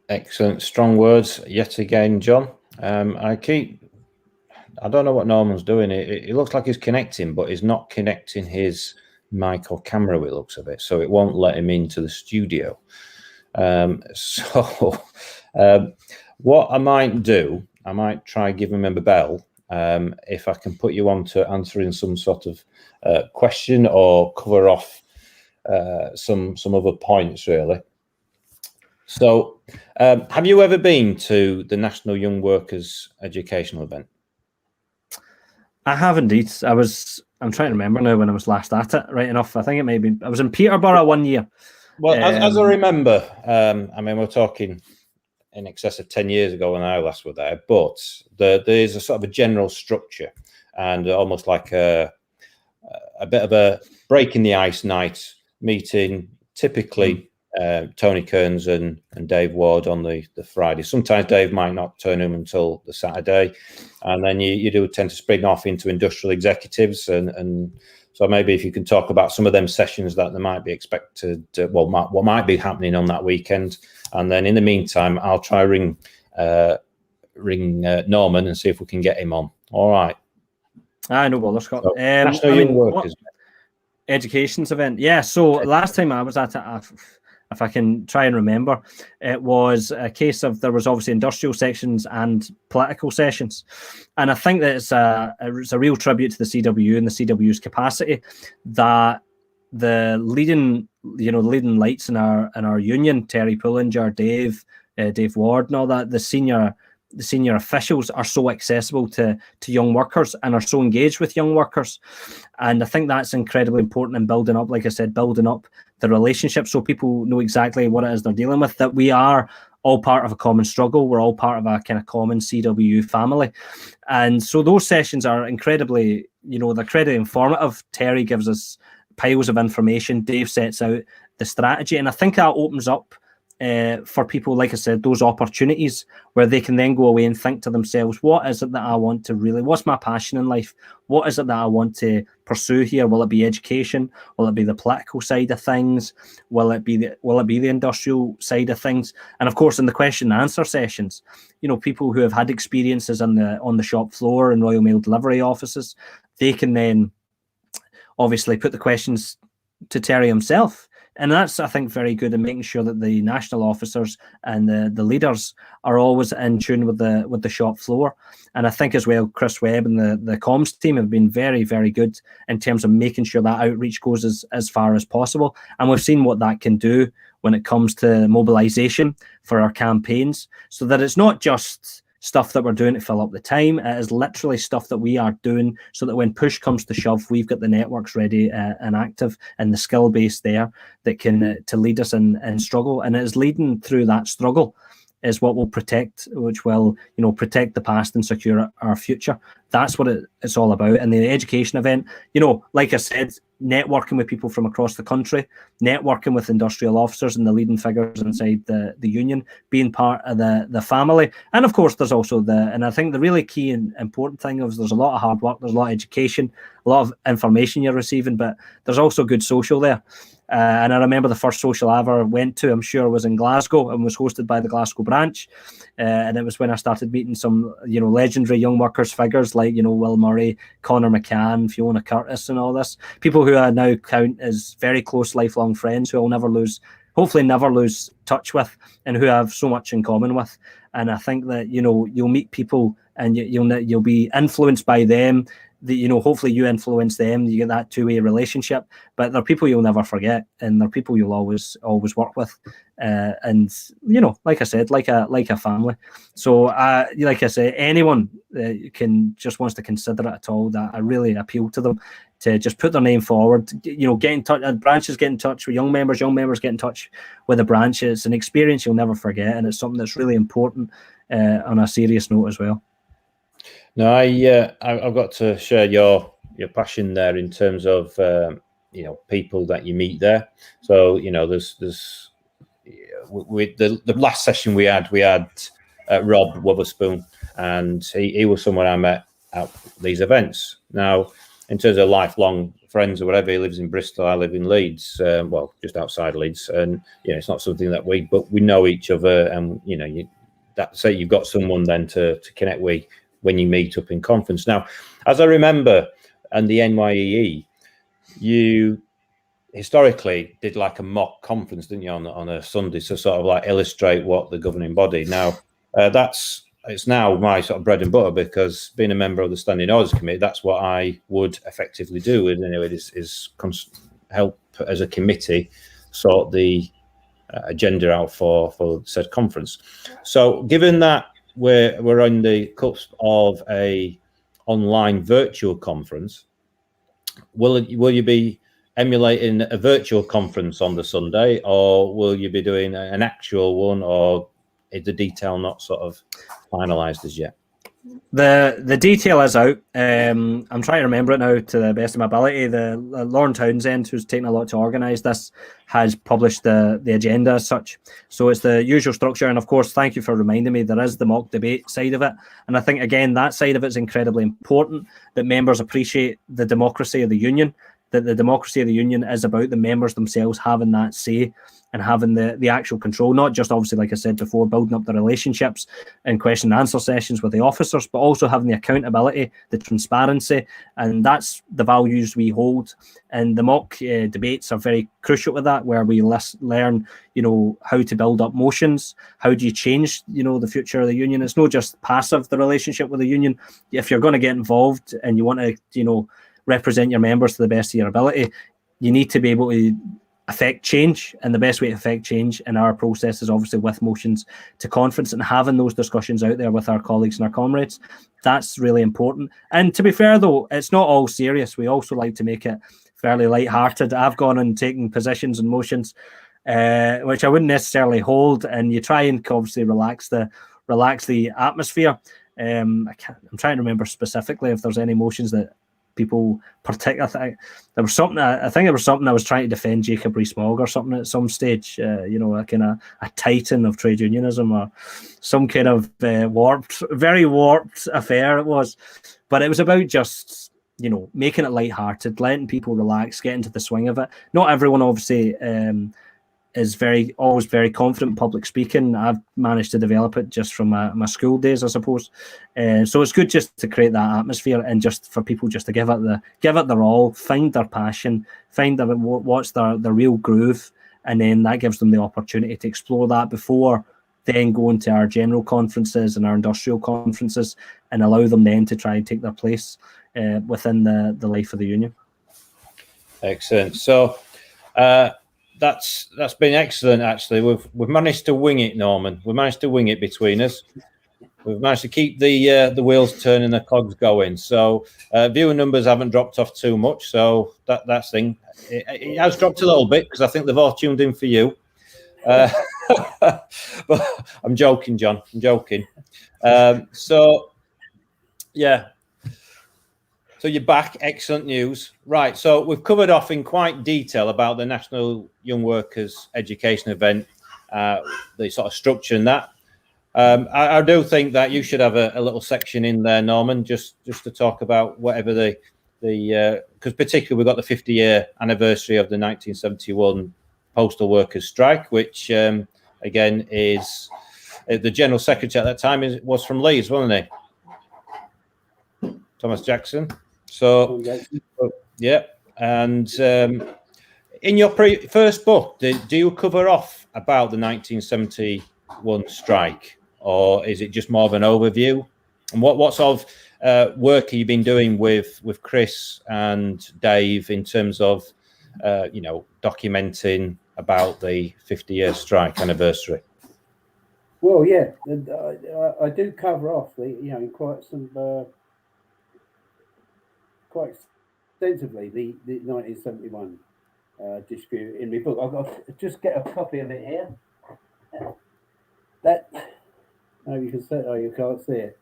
Excellent. Strong words yet again, John. I don't know what Norman's doing. It looks like he's connecting, but he's not connecting his mic or camera, it looks of it, so it won't let him into the studio. What I might do, I might try giving him a bell if I can put you on to answering some sort of question or cover off some other points, really. So have you ever been to the National Young Workers Educational Event? I have indeed. I'm trying to remember now when I was last at it, right enough. I think it may be, I was in Peterborough one year. Well, as I remember, we're talking in excess of 10 years ago when I last were there, but there is a sort of a general structure and almost like a bit of a break in the ice night meeting, typically Tony Kearns and Dave Ward on the Friday. Sometimes Dave might not turn him until the Saturday, and then you do tend to spring off into industrial executives, and so maybe if you can talk about some of them sessions that they might be expected to, what might be happening on that weekend, and then in the meantime I'll try ring Norman and see if we can get him on. All right. I know, bother, Scott. So, National Young Workers Education's event. Yeah. So last time I was at it, if I can try and remember, it was a case of there was obviously industrial sections and political sessions, and I think that it's a real tribute to the CWU and the CWU's capacity that the leading lights in our union, Terry Pullinger, Dave Ward, and all that, the senior officials are so accessible to young workers and are so engaged with young workers. And I think that's incredibly important in building up, like I said, building up the relationship so people know exactly what it is they're dealing with, that we are all part of a common struggle. We're all part of a kind of common CWU family. And so those sessions are incredibly, they're incredibly informative. Terry gives us piles of information. Dave sets out the strategy. And I think that opens up for people, like I said, those opportunities where they can then go away and think to themselves, what is it that I want to really, what's my passion in life? What is it that I want to pursue here? Will it be education? Will it be the political side of things? Will it be the industrial side of things? And of course, in the question and answer sessions, people who have had experiences on the shop floor and Royal Mail delivery offices, they can then obviously put the questions to Terry himself. And that's, I think, very good in making sure that the national officers and the leaders are always in tune with the shop floor. And I think as well, Chris Webb and the comms team have been very, very good in terms of making sure that outreach goes as far as possible. And we've seen what that can do when it comes to mobilisation for our campaigns, so that it's not just stuff that we're doing to fill up the time. It is literally stuff that we are doing so that when push comes to shove, we've got the networks ready and active and the skill base there that can to lead us in struggle. And it is leading through that struggle is what will protect, which will, protect the past and secure our future. That's what it's all about. And the education event, like I said, networking with people from across the country, networking with industrial officers and the leading figures inside the union, being part of the family. And of course, there's also and I think the really key and important thing is there's a lot of hard work, there's a lot of education, a lot of information you're receiving, but there's also good social there. And I remember the first social I ever went to, I'm sure, was in Glasgow and was hosted by the Glasgow branch. And it was when I started meeting some, legendary young workers figures like, Will Murray, Conor McCann, Fiona Curtis, and all this. People who I now count as very close lifelong friends who I'll hopefully never lose touch with, and who I have so much in common with. And I think that, you'll meet people and you'll be influenced by them. Hopefully you influence them. You get that two-way relationship. But they're people you'll never forget, and they're people you'll always work with. And like I said, like a family. So, like I say, anyone wants to consider it at all, that I really appeal to them to just put their name forward. Get in touch. Branches get in touch with young members. Young members get in touch with the branches. It's an experience you'll never forget, and it's something that's really important on a serious note as well. No, I've got to share your passion there in terms of people that you meet there. So there's with the last session we had Rob Wotherspoon, and he was someone I met at these events. Now, in terms of lifelong friends or whatever, he lives in Bristol, I live in Leeds, just outside Leeds, and it's not something that we know each other, and you've got someone then to connect with when you meet up in conference. Now, as I remember, and the NYEE, you historically did like a mock conference, didn't you, on a Sunday, to sort of like illustrate what the governing body. Now, it's now my sort of bread and butter, because being a member of the Standing Orders Committee, that's what I would effectively do. And anyway, is help as a committee sort the agenda out for said conference. So, given that we're on the cusp of a online virtual conference, will you be emulating a virtual conference on the Sunday, or will you be doing an actual one, or is the detail not sort of finalized as yet? The detail is out. I'm trying to remember it now to the best of my ability. The Lauren Townsend, who's taken a lot to organise this, has published the agenda as such. So it's the usual structure. And of course, thank you for reminding me, there is the mock debate side of it. And I think, again, that side of it is incredibly important, that members appreciate the democracy of the union, that the democracy of the union is about the members themselves having that say and having the actual control, not just, obviously, like I said before, building up the relationships and question and answer sessions with the officers, but also having the accountability, the transparency, and that's the values we hold. And the mock debates are very crucial with that, where we learn, how to build up motions, how do you change, the future of the union. It's not just passive, the relationship with the union. If you're going to get involved and you want to, represent your members to the best of your ability, you need to be able to affect change, and the best way to affect change in our process is obviously with motions to conference and having those discussions out there with our colleagues and our comrades. That's really important. And to be fair though, it's not all serious. We also like to make it fairly light-hearted. I've gone and taken positions and motions which I wouldn't necessarily hold, and you try and obviously relax the atmosphere. I'm trying to remember specifically if there's any motions that people particularly. There was something. I think there was something I was trying to defend Jacob Rees-Mogg or something at some stage. A kind of a titan of trade unionism, or some kind of very warped affair it was. But it was about just making it lighthearted, letting people relax, get into the swing of it. Not everyone obviously is always very confident in public speaking. I've managed to develop it just from my school days, I suppose. So it's good just to create that atmosphere, and just for people just to give it their all, find their passion, find what's their real groove, and then that gives them the opportunity to explore that before then going to our general conferences and our industrial conferences, and allow them then to try and take their place within the life of the union. Excellent. So that's been excellent. Actually, we've managed to wing it, Norman. We've managed to wing it between us. We've managed to keep the wheels turning, the cogs going. So viewer numbers haven't dropped off too much. So that's thing. It has dropped a little bit because I think they've all tuned in for you. But I'm joking, John. I'm joking. So yeah. So you're back. Excellent news. Right. So we've covered off in quite detail about the National Young Workers Education event, the sort of structure and that. I do think that you should have a little section in there, Norman, just to talk about whatever the because particularly we've got the 50-year anniversary of the 1971 postal workers strike, which again is the general secretary at that time was from Leeds, wasn't he? Thomas Jackson. So yeah, and in your first book, do you cover off about the 1971 strike, or is it just more of an overview? And what sort of work have you been doing with Chris and Dave in terms of documenting about the 50-year strike anniversary? Well, yeah, I do cover off quite extensively the 1971 dispute in my book. I've got to just get a copy of it here. You can see. Oh, you can't see it.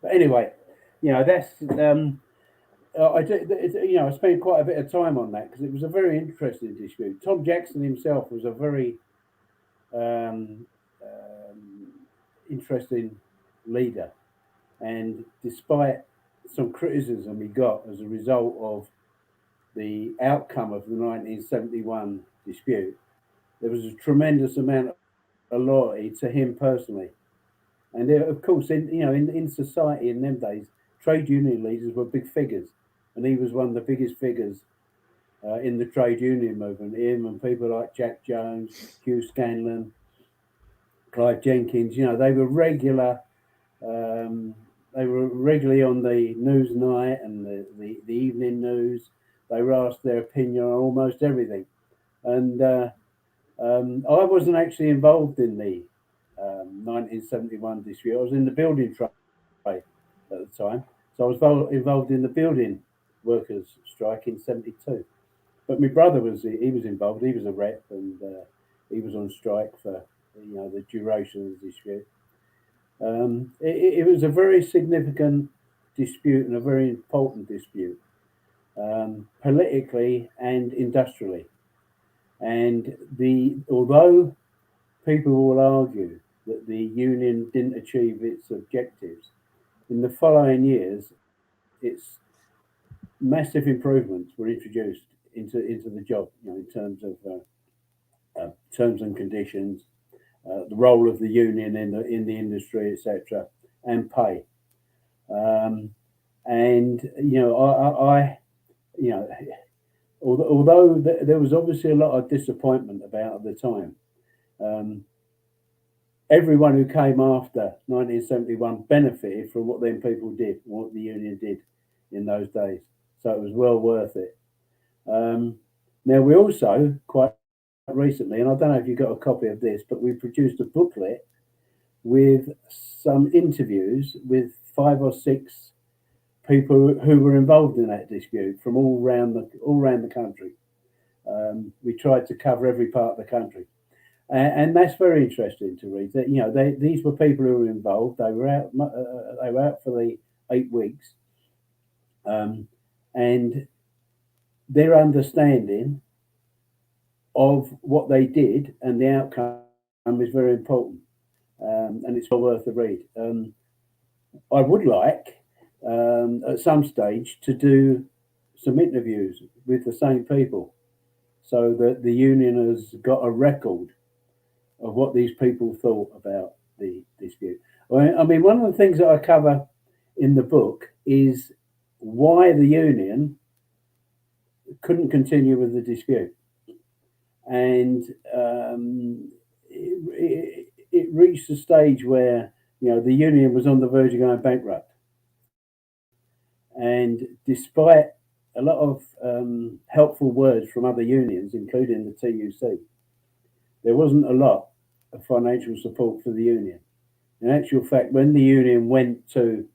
But anyway, that's I spent quite a bit of time on that because it was a very interesting dispute. Tom Jackson himself was a very interesting leader, and despite some criticism he got as a result of the outcome of the 1971 dispute, there was a tremendous amount of loyalty to him personally. And of course, in society in them days, trade union leaders were big figures, and he was one of the biggest figures in the trade union movement. Him and people like Jack Jones, Hugh Scanlon, Clive Jenkins, they were regular. They were regularly on the news night and the evening news. They were asked their opinion on almost everything. And I wasn't actually involved in the 1971 dispute. I was in the building trade at the time. So I was involved in the building workers strike in 72. But my brother was involved. He was a rep, and he was on strike for the duration of the dispute. It was a very significant dispute and a very important dispute, politically and industrially. And although people will argue that the union didn't achieve its objectives, in the following years, its massive improvements were introduced into the job, in terms of terms and conditions, the role of the union in the industry, etc., and pay. Although there was obviously a lot of disappointment about at the time, everyone who came after 1971 benefited from what them people did, what the union did in those days. So it was well worth it. Now, we also, quite recently, and I don't know if you got a copy of this, but we produced a booklet with some interviews with 5 or 6 people who were involved in that dispute from all around the country. We tried to cover every part of the country, and that's very interesting to read. That these were people who were involved. They were out. They were out for the 8 weeks, and their understanding of what they did and the outcome is very important, and it's well worth the read. I would like at some stage to do some interviews with the same people, so that the union has got a record of what these people thought about the dispute. I mean, one of the things that I cover in the book is why the union couldn't continue with the dispute, and it reached a stage where the union was on the verge of going bankrupt. And despite a lot of helpful words from other unions, including the TUC, there wasn't a lot of financial support for the union. In actual fact, when the union went to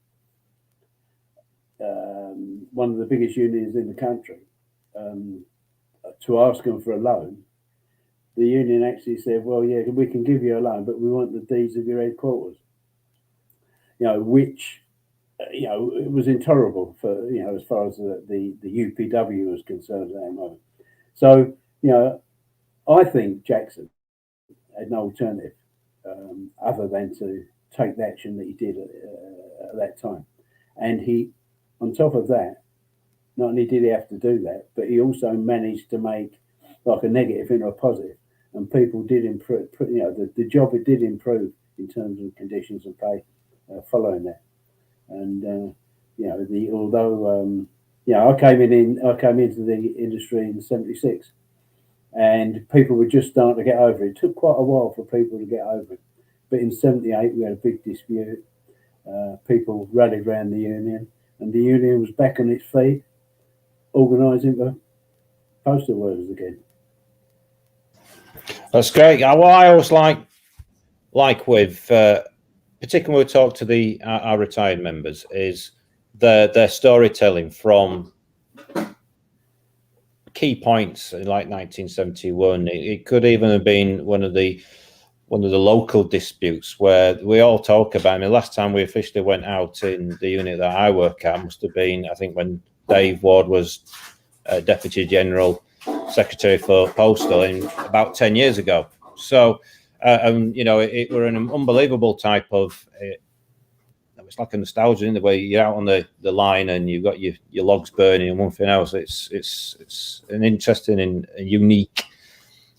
one of the biggest unions in the country to ask them for a loan, the union actually said, well, yeah, we can give you a loan, but we want the deeds of your headquarters, which it was intolerable for, as far as the UPW was concerned at that moment. So, I think Jackson had no alternative other than to take the action that he did at that time. And he on top of that, not only did he have to do that, but he also managed to make like a negative into a positive, and people did improve. You know, the job it did improve in terms of conditions and pay following that. And you know, I came into the industry in '76, and people were just starting to get over it. It took quite a while for people to get over it, but in '78 we had a big dispute. People rallied around the union, and the union was back on its feet, organising for postal workers again. That's great. What I always like with, particularly when we talk to our retired members, is their storytelling from key points like 1971. It could even have been one of the local disputes where we all talk about. I mean, last time we officially went out in the unit that I work at must have been, I think, when Dave Ward was Deputy General Secretary for Postal in about 10 years ago. So, you know, it were an unbelievable type of. It's like a nostalgia in the way you're out on the line and you've got your logs burning and one thing else. It's an interesting and unique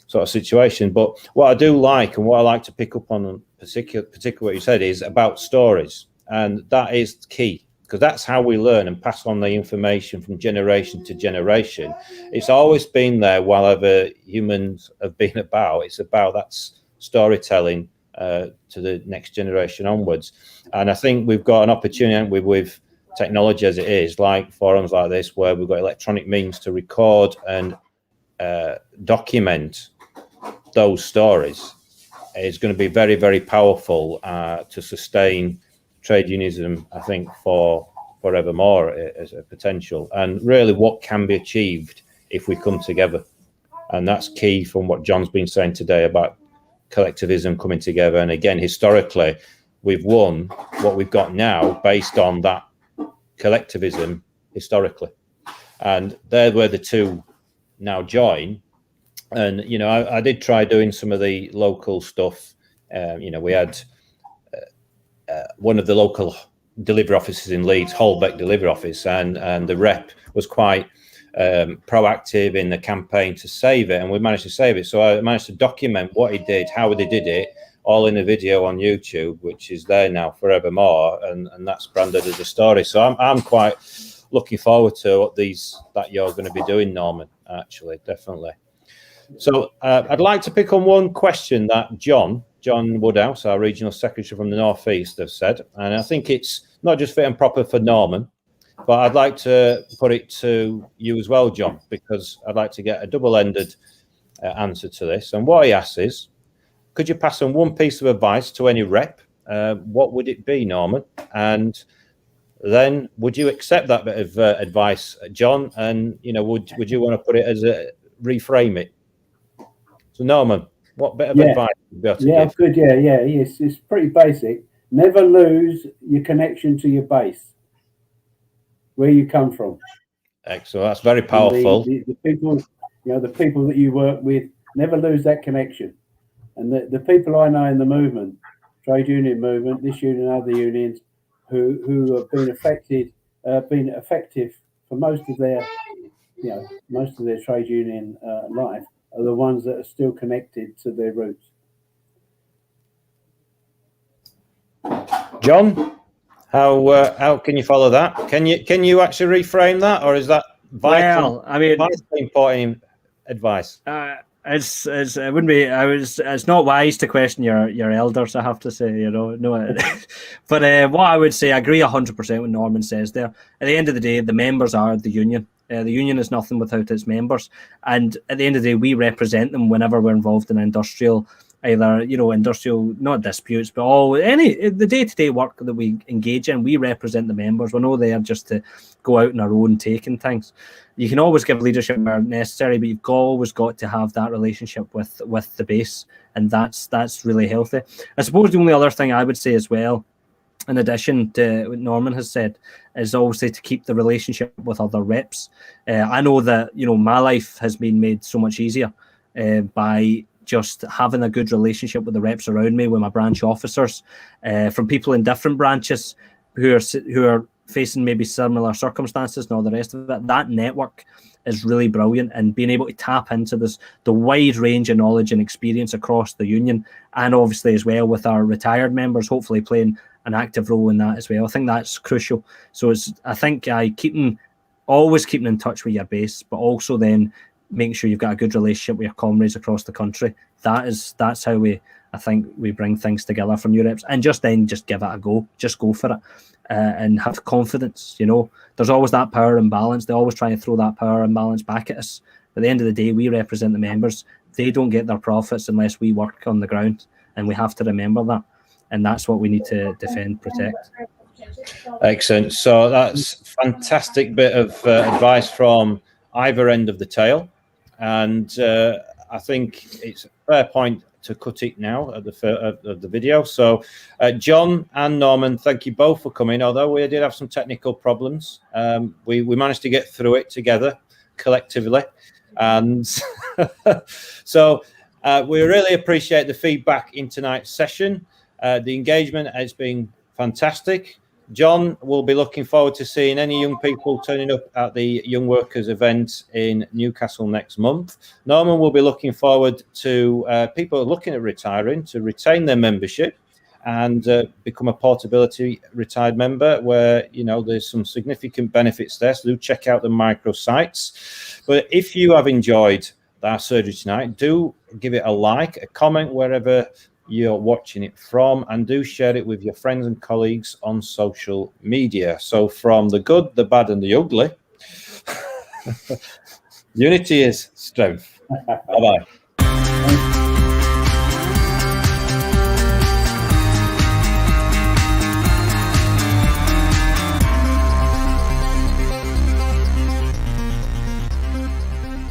sort of situation. But what I do like and what I like to pick up on, particularly what you said, is about stories, and that is key, because that's how we learn and pass on the information from generation to generation. It's always been there while ever humans have been about. It's about that storytelling to the next generation onwards. And I think we've got an opportunity with technology as it is, like forums like this, where we've got electronic means to record and document those stories. It's going to be very, very powerful to sustain trade unionism, I think, forevermore as a potential, and really what can be achieved if we come together. And that's key from what John's been saying today about collectivism coming together. And again, historically, we've won what we've got now based on that collectivism historically. And there where the two now join. And, you know, I did try doing some of the local stuff. You know, we had one of the local delivery offices in Leeds, Holbeck delivery office, and the rep was quite proactive in the campaign to save it, and we managed to save it. So I managed to document what he did, how they did it, all in a video on YouTube, which is there now forevermore, and that's branded as a story. So I'm quite looking forward to what that you're going to be doing, Norman, actually, definitely. So I'd like to pick on one question that John Woodhouse, our regional secretary from the North East, have said, and I think it's not just fit and proper for Norman, but I'd like to put it to you as well, John, because I'd like to get a double-ended answer to this. And what he asks is, could you pass on one piece of advice to any rep? What would it be, Norman? And then would you accept that bit of advice, John? And, you know, would you want to put it as reframe it? So, Norman, what bit of advice would you be able to give? Good. Yes, it's pretty basic. Never lose your connection to your base, where you come from. Excellent. That's very powerful. The people, you know, the people that you work with, never lose that connection. And the people I know in the movement, trade union movement, this union and other unions, who have been effective for most of their trade union life, are the ones that are still connected to their roots. John, how can you follow that? Can you actually reframe that, or is that vital? Well, I mean, important advice. It wouldn't be. It's not wise to question your elders, I have to say. You know, no. But what I would say, I agree 100% with Norman says there. At the end of the day, the members are the union. The union is nothing without its members, and at the end of the day, we represent them whenever we're involved in industrial, not disputes, but the day-to-day work that we engage in. We represent the members. We're not there just to go out on our own taking things. You can always give leadership where necessary, but you've always got to have that relationship with the base, and that's really healthy. I suppose the only other thing I would say as well, in addition to what Norman has said, is obviously to keep the relationship with other reps. I know that, you know, my life has been made so much easier by just having a good relationship with the reps around me, with my branch officers, from people in different branches who are facing maybe similar circumstances and all the rest of it. That network is really brilliant, and being able to tap into the wide range of knowledge and experience across the union, and obviously as well with our retired members, hopefully playing an active role in that as well. I think that's crucial. So I think always keeping in touch with your base, but also then making sure you've got a good relationship with your comrades across the country. That's how I think we bring things together from UREPs, and just give it a go. Just go for it, and have confidence. There's always that power imbalance. They always try to throw that power imbalance back at us. At the end of the day, we represent the members. They don't get their profits unless we work on the ground, and we have to remember that. And that's what we need to defend, protect. Excellent. So that's fantastic bit of advice from either end of the tail, and I think it's a fair point to cut it now at the video. So John and Norman, thank you both for coming, although we did have some technical problems. We managed to get through it together collectively, and so we really appreciate the feedback in tonight's session. The engagement has been fantastic. John will be looking forward to seeing any young people turning up at the Young Workers event in Newcastle next month. Norman will be looking forward to people looking at retiring to retain their membership and become a portability retired member, where there's some significant benefits there. So do check out the microsites. But if you have enjoyed our surgery tonight, do give it a like, a comment wherever you're watching it from, and do share it with your friends and colleagues on social media. So from the good, the bad, and the ugly, unity is strength. Bye-bye.